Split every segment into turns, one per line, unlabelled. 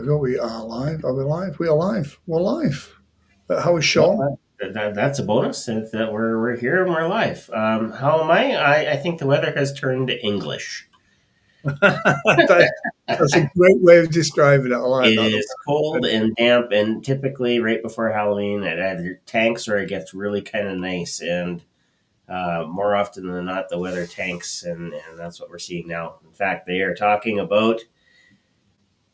we go. We are live. Are we live? We are live. We're live. How is Sean?
Well, that's a bonus that we're here and we're live. How am I? I think the weather has turned English.
That- that's a great way of describing it. I like
It
that.
is cold and damp, and typically right before Halloween, it either tanks or it gets really kind of nice. And more often than not, the weather tanks, and that's what we're seeing now. In fact, they are talking about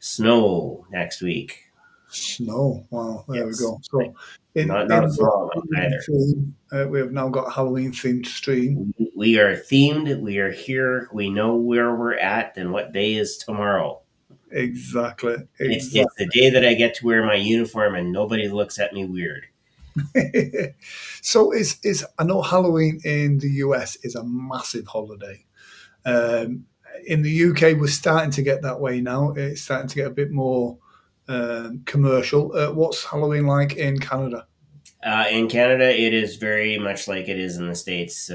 snow next week.
Snow. Wow. There we
Yes,
go. So, in
not a
in the
small amount
Halloween
either.
theme, we have now got a Halloween themed stream.
We are themed. We are here. We know where we're at and what day is tomorrow.
Exactly.
It's the day that I get to wear my uniform and nobody looks at me weird.
So, is I know Halloween in the US is a massive holiday. Um, in the UK, we're starting to get that way now. It's starting to get a bit more commercial. What's Halloween like in Canada?
In Canada, it is very much like it is in the States,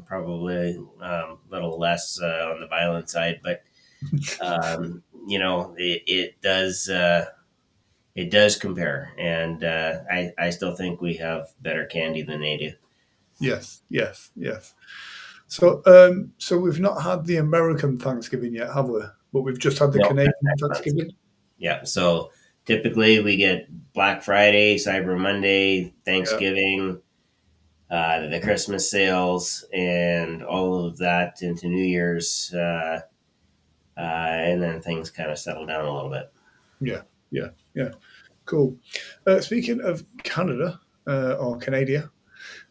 probably a little less on the violent side, but it does compare, and I still think we have better candy than they do.
Yes, yes, yes. So, so we've not had the American Thanksgiving yet, have we? But we've just had the
No,
Canadian
that's next month.
Thanksgiving.
Yeah, so typically we get Black Friday, Cyber Monday,
Yeah,
Thanksgiving, the Christmas sales, and all of that into New Year's, and then things kind of settle down a little bit.
yeah, yeah, yeah. Cool. Speaking of Canada or Canada,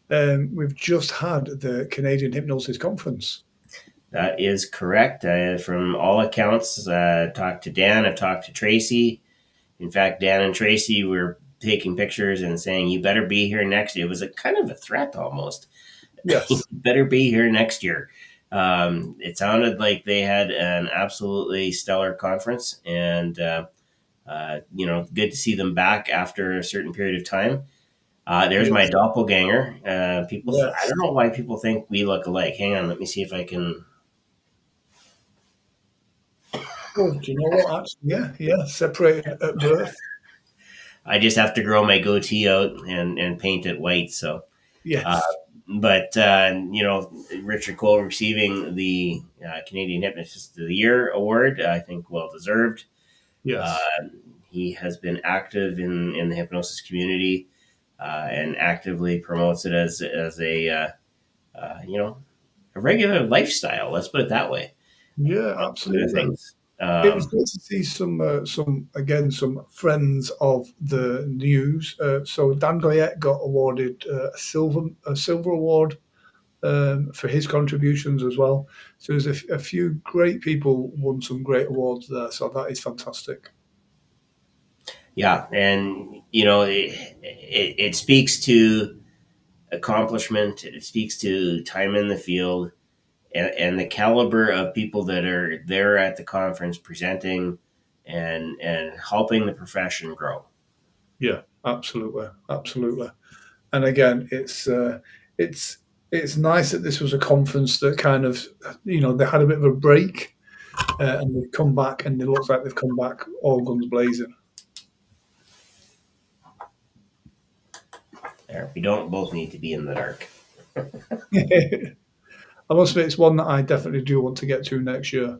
we've just had the Canadian Hypnosis Conference.
That is correct. From all accounts, talked to Dan, I've talked to Tracy. In fact, Dan and Tracy were taking pictures and saying, "You better be here next year." It was a kind of a threat almost. You
Yes,
better be here next year. It sounded like they had an absolutely stellar conference, and good to see them back after a certain period of time. There's my
yes,
doppelganger. I
yes.
don't know why people think we look alike. Hang on, let me see if I can.
Oh, do you know what? Actually, yeah, yeah. Separated at birth.
I just have to grow my goatee out and paint it white. So, uh,
Yes,
but Richard Cole receiving the Canadian Hypnotist of the Year award, I think well deserved. Uh,
yes.
he has been active in the hypnosis community and actively promotes it as a regular lifestyle. Let's put it that way.
Yeah,
Other
absolutely.
things.
It was great to see some friends of the news. So Dan Goyette got awarded a silver award for his contributions as well. So there's a few great people won some great awards there. So that is fantastic.
Yeah, and it speaks to accomplishment. It speaks to time in the field and the caliber of people that are there at the conference presenting and helping the profession grow.
Yeah, absolutely, absolutely. And again, it's it's nice that this was a conference that kind of they had a bit of a break and they've come back and it looks like they've come back all guns blazing.
There, we don't both need to be in the dark.
I must admit, it's one that I definitely do want to get to next year.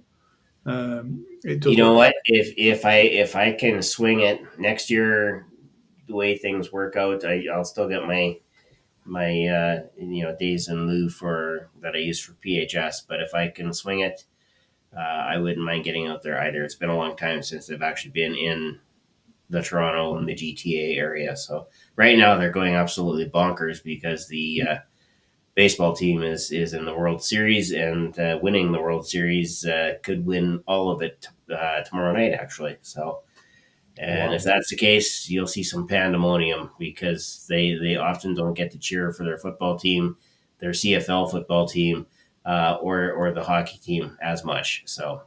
It
You
does
know
look
what? If I can swing it next year, the way things work out, I'll still get my days in lieu for that I use for PHS. But if I can swing it, I wouldn't mind getting out there either. It's been a long time since I've actually been in the Toronto and the GTA area. So right now they're going absolutely bonkers because the baseball team is in the World Series and winning the World Series could win all of it tomorrow night actually. So. And if
wow.
that's the case, you'll see some pandemonium because they often don't get to cheer for their football team, their CFL football team, or the hockey team as much. So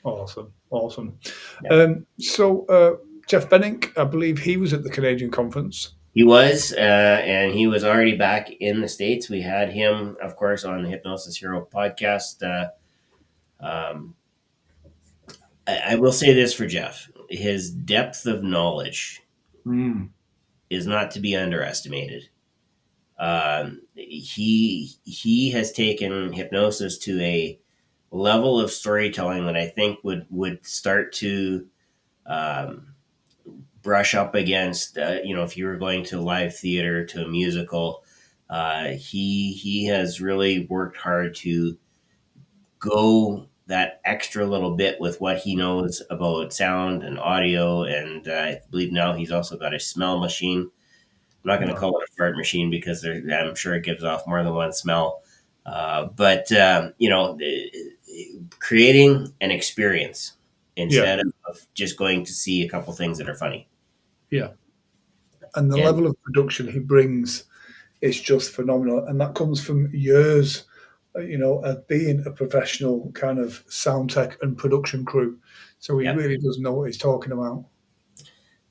Awesome, awesome.
yeah.
So Jeff Bennick, I believe he was at the Canadian conference.
He was, and he was already back in the States. We had him, of course, on the Hypnosis Hero podcast. Um, I will say this for Jeff. his depth of knowledge is not to be underestimated. He has taken hypnosis to a level of storytelling that I think would start to um, brush up against, if you were going to live theater, to a musical. He has really worked hard to go that extra little bit with what he knows about sound and audio, and I believe now he's also got a smell machine. I'm not going to call it a fart machine because I'm sure it gives off more than one smell. But creating an experience instead of just going to see a couple things that are funny.
Yeah. And the
And
level of production he brings is just phenomenal. And that comes from years, of being a professional kind of sound tech and production crew. So he
yeah,
really does know what he's talking about.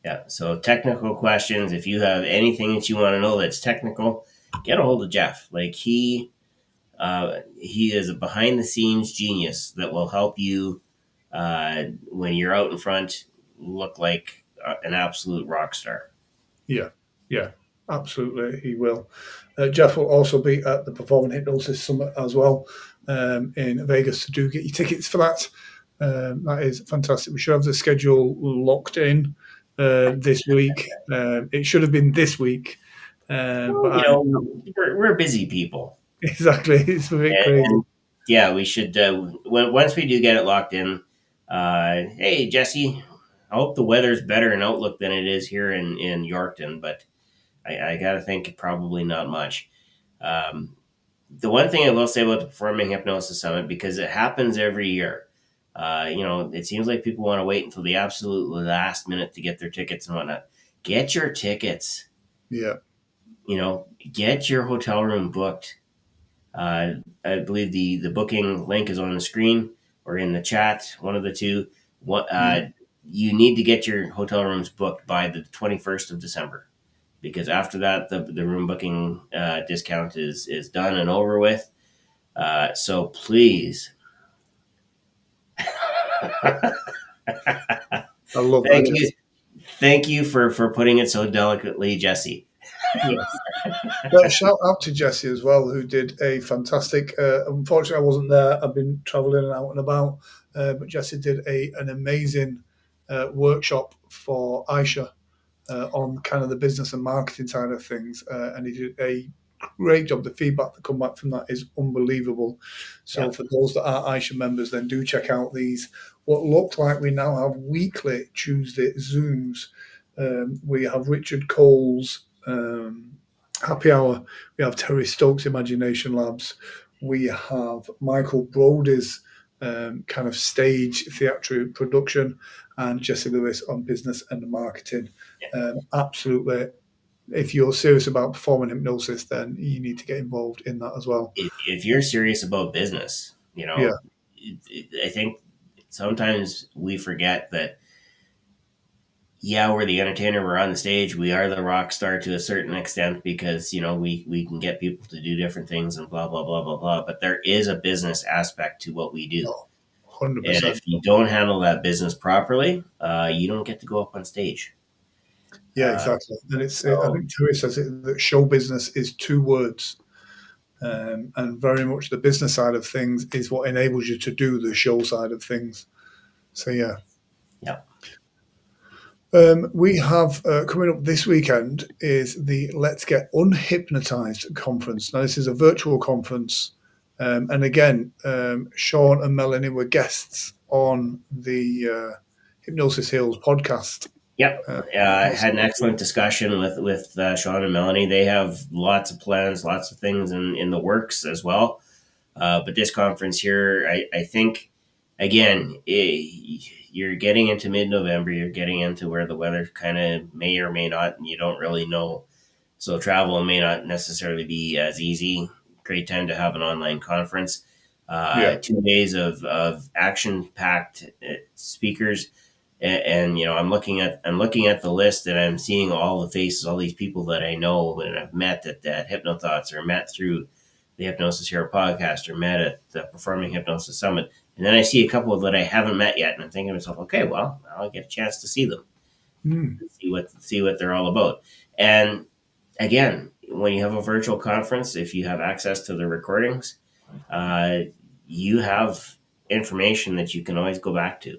yeah. So technical questions. If you have anything that you want to know that's technical, get a hold of Jeff. Like he is a behind the scenes genius that will help you when you're out in front look like an absolute rock star.
Yeah, yeah, absolutely, he will. Jeff will also be at the Performing Hypnosis Summit as well in Vegas. So do get your tickets for that. That is fantastic. We should have the schedule locked in this week. It should have been this week, but
You know, we're busy people.
exactly, it's a bit crazy.
And yeah, we should. Once we do get it locked in, hey Jesse, I hope the weather's better in Outlook than it is here in Yorkton, but I got to think probably not much. Um, the one thing I will say about the Performing Hypnosis Summit, because it happens every year, it seems like people want to wait until the absolute last minute to get their tickets and whatnot. Get your tickets.
Yeah,
Get your hotel room booked. I believe the booking link is on the screen or in the chat, one of the two. What You need to get your hotel rooms booked by the 21st of December, because after that the room booking discount is done and over with. So please,
I love
thank
that.
you, thank you for putting it so delicately, Jesse.
Shout out to Jesse as well, who did a fantastic. Unfortunately, I wasn't there. I've been travelling and out and about, but Jesse did an amazing workshop for Aisha on kind of the business and marketing side of things, and he did a great job. The feedback that come back from that is unbelievable. So
Yeah.
for those that are Aisha members, then do check out these. What look like we now have weekly Tuesday Zooms. We have Richard Cole's Happy Hour. We have Terry Stokes' Imagination Labs. We have Michael Brody's kind of stage theatre production, and Jesse Lewis on business and marketing. Absolutely. If you're serious about performing hypnosis, then you need to get involved in that as well.
If you're serious about business,
Yeah,
I think sometimes we forget that, yeah, we're the entertainer, we're on the stage, we are the rock star to a certain extent because, we can get people to do different things and blah, blah, blah, blah, blah. But there is a business aspect to what we do.
no, 100%.
And if you don't handle that business properly, you don't get to go up on stage.
Yeah, exactly. And I
So,
think Terry says it, that show business is two words. And very much the business side of things is what enables you to do the show side of things. So, yeah.
yeah.
We have coming up this weekend is the Let's Get Unhypnotized conference. Now, this is a virtual conference. And again, Sean and Melanie were guests on the Hypnosis Heals podcast.
Yep. I had an excellent discussion with Sean and Melanie. They have lots of plans, lots of things in the works as well. But this conference here, I think, again, you're getting into mid-November. You're getting into where the weather kind of may or may not, and you don't really know. So travel may not necessarily be as easy. Great time to have an online conference.
Yeah.
2 days of action-packed speakers. And I'm looking at the list, and I'm seeing all the faces, all these people that I know and I've met at HypnoThoughts, or met through the Hypnosis Hero podcast, or met at the Performing Hypnosis Summit, And then I see a couple that I haven't met yet, and I'm thinking to myself, okay, well, I'll get a chance to see them,
Mm.
see what they're all about. And again, when you have a virtual conference, if you have access to the recordings, uh, you have information that you can always go back to.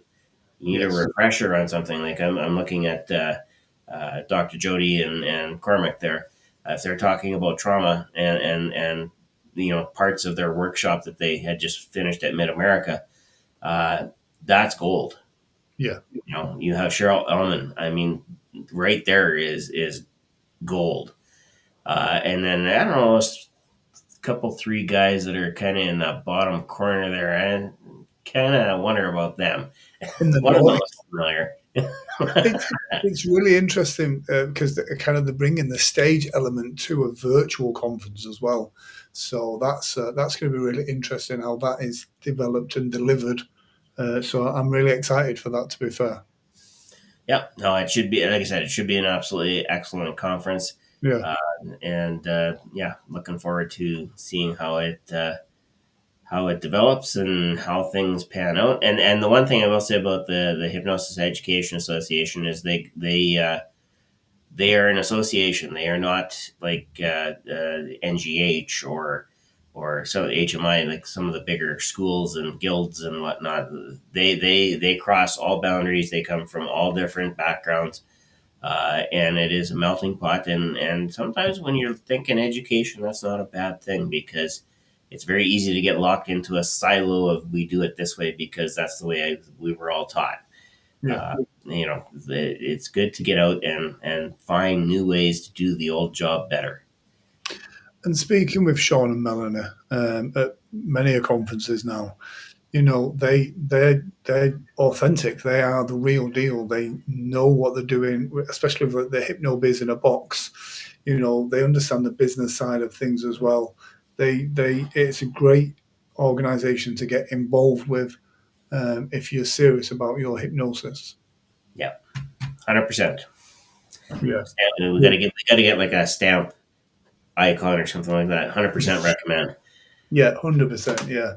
You need a
Yes.
refresher on something. Like I'm looking at Dr. Jody and Cormac there. If they're talking about trauma and parts of their workshop that they had just finished at Mid America, uh, that's gold.
Yeah.
You have Cheryl Ellman. I mean, right there is gold. And then I don't know, a couple three guys that are kind of in the bottom corner there. I kind of wonder about them.
In the
One of them
Nordic.
looks familiar.
It's really interesting because they're bringing the stage element to a virtual conference as well. So that's going to be really interesting how that is developed and delivered. So I'm really excited for that. To be fair,
Yeah, no, it should be, like I said, it should be an absolutely excellent conference.
yeah,
Uh, and yeah, looking forward to seeing how it develops and how things pan out. And the one thing I will say about the Hypnosis Education Association is they are an association. They are not like NGH or some HMI, like some of the bigger schools and guilds and whatnot. They cross all boundaries. They come from all different backgrounds, and it is a melting pot. And sometimes when you're thinking education, that's not a bad thing, because it's very easy to get locked into a silo of we do it this way because that's the way we were all taught.
yeah.
uh, it's good to get out and find new ways to do the old job better.
And speaking with Sean and Melanie at many conferences now, they're authentic. They are the real deal. They know what they're doing, especially with the hypno biz in a box. They understand the business side of things as well. They it's a great organization to get involved with if you're serious about your hypnosis.
Yeah, 100%.
Yeah.
We got to get like a stamp icon or something like that. 100% recommend.
Yeah, 100%. Yeah.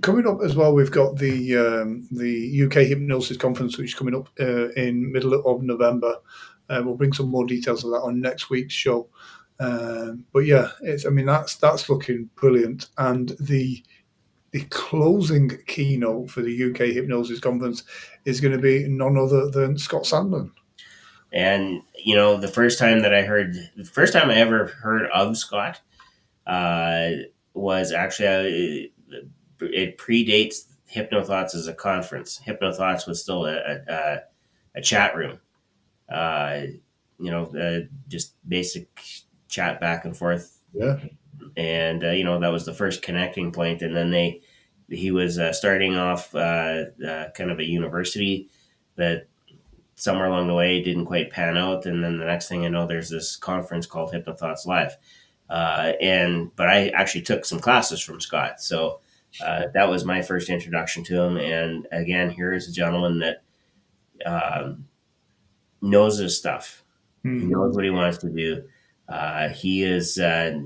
Coming up as well, we've got the UK Hypnosis Conference, which is coming up in middle of November. We'll bring some more details of that on next week's show. But yeah, that's looking brilliant. And the closing keynote for the UK Hypnosis Conference is going to be none other than Scott Sandlin.
And the first time I ever heard of Scott uh, was actually it predates Hypno Thoughts as a conference. Hypno Thoughts was still a chat room, uh, just basic chat back and forth.
Yeah.
And that was the first connecting point. And then he was starting off kind of a university that somewhere along the way didn't quite pan out. And then the next thing I know, there's this conference called Hypno Thoughts Live. But I actually took some classes from Scott. So that was my first introduction to him. And again, here is a gentleman that um, knows his stuff. He knows what he wants to do. He is a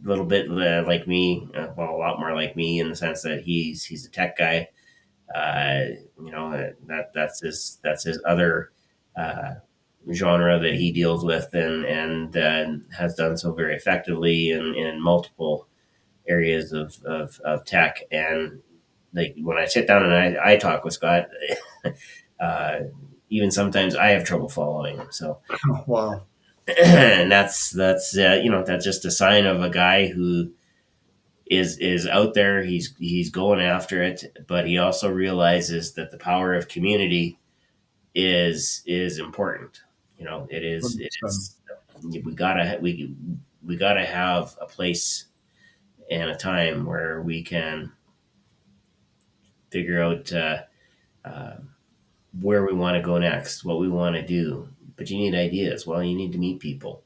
little bit like me, well, a lot more like me in the sense that he's a tech guy. That's his other uh, genre that he deals with, and has done so very effectively in multiple areas of tech. And like when I sit down and I talk with Scott, uh, even sometimes I have trouble following him. So
Wow.
and that's just a sign of a guy who is out there. He's going after it, but he also realizes that the power of community is important. It is. It
100%.
is. We gotta have a place and a time where we can figure out uh, where we want to go next, what we want to do. But you need ideas. Well, you need to meet people.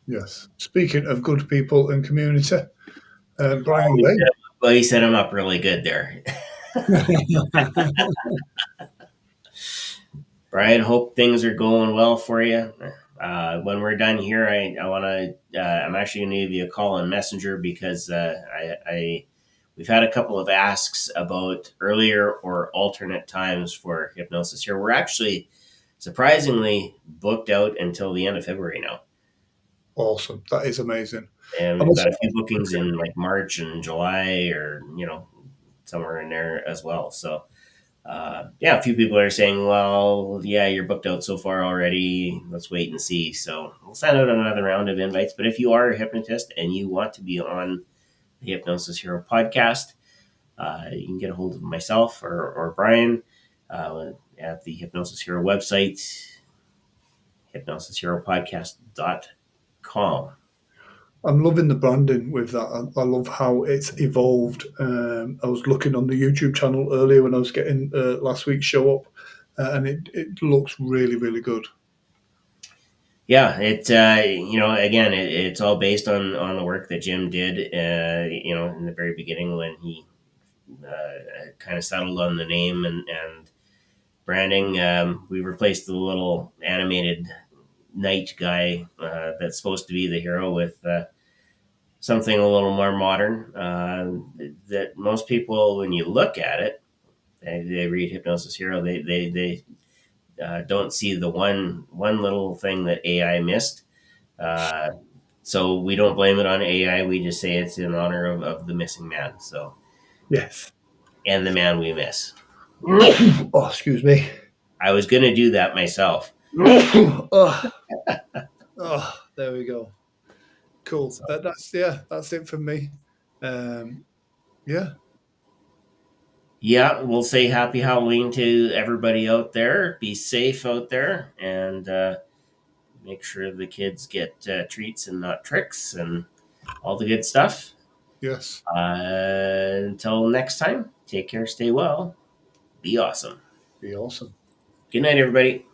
Yes. Speaking of good people and community, Brian
Well,
Lane.
he set him up really good there. Brian, hope things are going well for you. When we're done here, I want to. I'm actually going to give you a call on Messenger because we've had a couple of asks about earlier or alternate times for hypnosis here. We're actually surprisingly booked out until the end of February now.
Awesome. That is amazing.
And
I'm
we've got
also,
a few bookings in like March and July, or somewhere in there as well. So yeah, a few people are saying, well, yeah, you're booked out so far already. Let's wait and see. So we'll send out another round of invites. But if you are a hypnotist and you want to be on the Hypnosis Hero podcast, you can get a hold of myself or Brian at the Hypnosis Hero website, hypnosisheropodcast.com.
I'm loving the branding with that. I love how it's evolved. I was looking on the YouTube channel earlier when I was getting last week's show up, and it looks really, really good.
Yeah, again, it's all based on the work that Jim did, in the very beginning when he kind of settled on the name and branding. We replaced the little animated knight guy that's supposed to be the hero with something a little more modern. That most people, when you look at it, they read Hypnosis Hero, they don't see the one little thing that AI missed. Uh, so we don't blame it on AI. We just say it's in honor of the missing man. So,
Yes.
and the man we miss.
Oh, excuse me.
I was going to do that myself.
Oh, there we go. Cool.
So,
That's it for me. Um, yeah.
yeah, we'll say happy Halloween to everybody out there. Be safe out there, and make sure the kids get treats and not tricks and all the good stuff.
Yes.
Until next time, take care, stay well, be awesome.
Be awesome.
Good night, everybody.